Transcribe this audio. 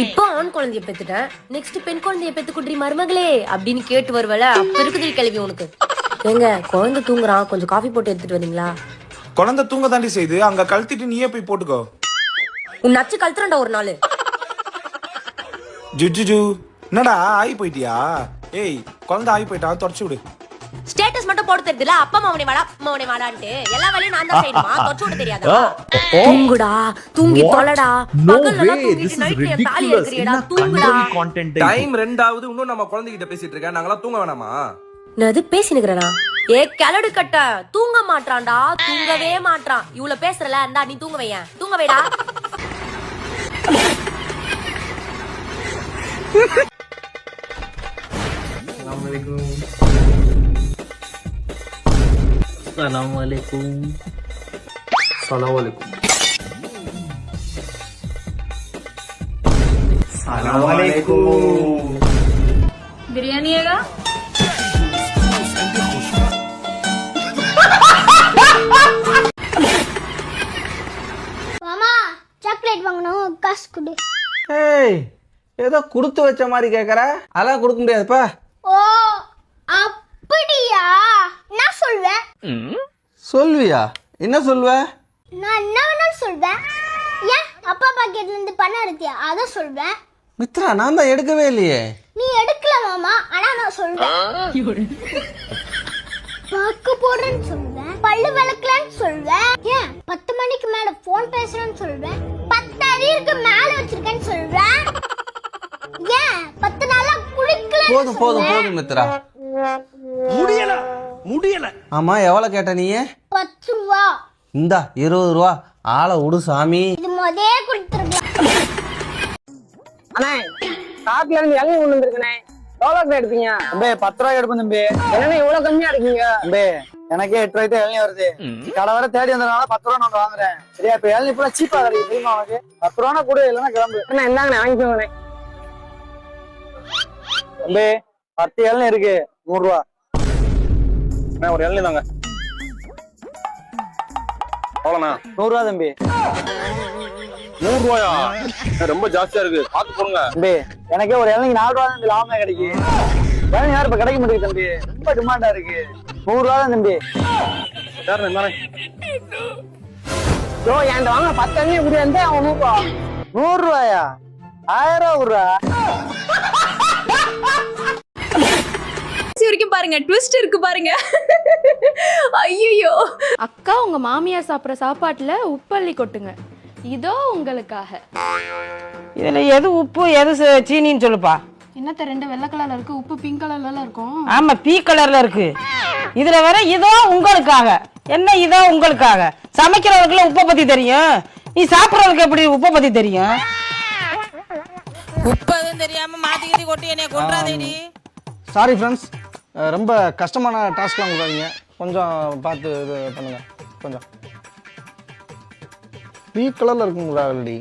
இப்போ ஆண் குழந்தைய பெத்துட்டேன், நெக்ஸ்ட் பெண் குழந்தைய பெத்து குடுறி மருமகளே அப்படின்னு கேட்டு வருவல. அப்ப இருக்குது கேள்வி உனக்கு. ஏங்க குழந்தை தூங்குறான், கொஞ்சம் காஃபி போட்டு எடுத்துட்டு வரீங்களா? குழந்தை தூங்க தாண்டி செய்து, அங்க கழட்டிட்டு நீயே போய் போட்டுக்கோ. உன் நச்சு கழுத்துறா ஒரு நாள். ஜுஜுஜு என்னடா ஆகி போயிட்டியா? ஏய் குழந்தை ஆகி போயிட்டா, தொடச்சு விடு. ஸ்டேட்டஸ் மட்டும் போட்டு தெரியுதுல, அப்பா மாவனே வாடா மாவனே வாடான்ட்டு எல்லா வேலையும் நான் தான் செய்யணுமா? தொடச்சு விட தெரியாதா? தூங்குடா, தூங்கி தொலைடா. பகலெல்லாம் தூங்கிட்டு நைட்ல என் தாலி எடுக்கறியடா, தூங்குடா. டைம் 2 ஆகுது, இன்னும் நம்ம குழந்தைகிட்ட பேசிட்டு இருக்க. நாங்கலாம் தூங்க வேணாமா? நான் அது பேசினுக்கிறேனா? ஏ கிளடு கட்ட, தூங்க மாட்டான்டா, தூங்கவே மாட்டான். இவ்வளவு பேசுறல, இந்தா நீ தூங்க வையேன், தூங்க வைடா. बिरयानी है மாமா சாக்லேட் வாங்கணும், காசு கொடு. ஏய் ஏதோ கொடுத்து வச்ச மாதிரி கேக்குற, அதெல்லாம் கொடுக்க முடியாதுப்பா. ஓ அப்படியா? நான் சொல்வேன். சொல்வியா? என்ன சொல்வ? நான் என்ன வேணாலும் சொல்வேன். ஏன் அப்பா பாக்கெட்ல இருந்து பணம் எடுத்தியா? அத சொல்வேன். மித்ரா நான் தான் எடுக்கவே இல்லையே. நீ எடுக்கல மாமா, ஆனா நான் சொல்வேன். பாக்கு போடுறேன்னு சொல்வேன், பல்லு விளக்கலன்னு சொல்வேன். ஏன் 10 மணிக்கு மேல போன் பேசுறேன்னு சொல்வேன், 10 அரியருக்கு மேல வச்சிருக்கேன்னு சொல்வேன். ஏன் 10 நாளா குளிக்கல? போதும் போதும் போதும் மித்ரா, முடியல. ஆமா எவ்வளவு கேட்ட நீ? 10 ரூபா. இந்தா 20 ரூபா. ஆளை விடு சாமி. இது முதே கொடுத்துருக்கலாம். அண்ணே காட்டுல இருந்து இளநீ கொண்டு வந்திருக்கனே, எவ்வளவு எடுப்பீங்க? தம்பி 10 ரூபாய் எடுப்போம் தம்பி. என்னண்ணே இவ்வளவு கம்மியா இருக்கீங்க? தம்பி எனக்கே 8 ரூபாய்க்கு தான் இளநீ வருது. கடை வர தேடி வந்ததுனால 10 ரூபா நான் வாங்குறேன். சரியா? இப்ப இளநீ ஃபுல்லா சீப்பா கிடைக்கும் தெரியுமா உனக்கு? 10 ரூபா கூட இல்லைன்னா கிளம்பு. அண்ணா இந்தாங்கண்ணே வாங்கிக்கோங்கண்ணே. தம்பி 10 இளநீ இருக்கு, 100 ரூபா. ஒரு இளநீ தாங்க. அவ்வளோண்ணா. 100 ரூபா தம்பி. 100 ரூபாயா? ரொம்ப ஜாஸ்தியா இருக்கு, பார்த்து போடுங்க. தம்பி எனக்கே ஒரு இளநீ 4 ரூபா தான் லாபமே கிடைக்கும். இளநீ யாரும் இப்ப கிடைக்க மாட்டேங்குது தம்பி, ரொம்ப டிமாண்டா இருக்கு. 100 ரூபா தான் தம்பி. ப்ரோ என்கிட்ட வாங்க 10 இளநீ முடியாது, அவன் 100 ரூபா. 100 ரூபாயா? 1000 ரூபா விடுறா. வரைக்கும் பாருங்க, ட்விஸ்ட் இருக்கு பாருங்க. ஐயோ அக்கா, உங்க மாமியார் சாப்பிட்ற சாப்பாட்டுல உப்பள்ளி கொட்டுங்க, இதோ உங்களுக்காக. இதுல எது உப்பு எது சீனின்னு சொல்லுப்பா. என்னத்த 2 வெள்ளை கலர்ல இருக்கு, உப்பு பிங்க் கலர்ல இருக்கும். ஆமா பீ கலர்ல இருக்கு. இதுல வேற இதோ உங்களுக்காக. என்ன இதோ உங்களுக்காக? சமைக்கிறவங்களுக்குள்ள உப்பை பத்தி தெரியும், நீ சாப்பிடறவங்களுக்கு எப்படி உப்பை பத்தி தெரியும்? உப்பு எதுவும் தெரியாம மாத்திக்கிட்டு கொட்டி என்னைய கொண்டாதேடி. சாரி ஃப்ரெண்ட்ஸ், ரொம்ப கஷ்டமான டாஸ்க்லாம் கொடுக்காதீங்க, கொஞ்சம் பார்த்து இது பண்ணுங்க. கொஞ்சம் பீ கலர்ல இருக்குங்களா ஆல்ரெடி?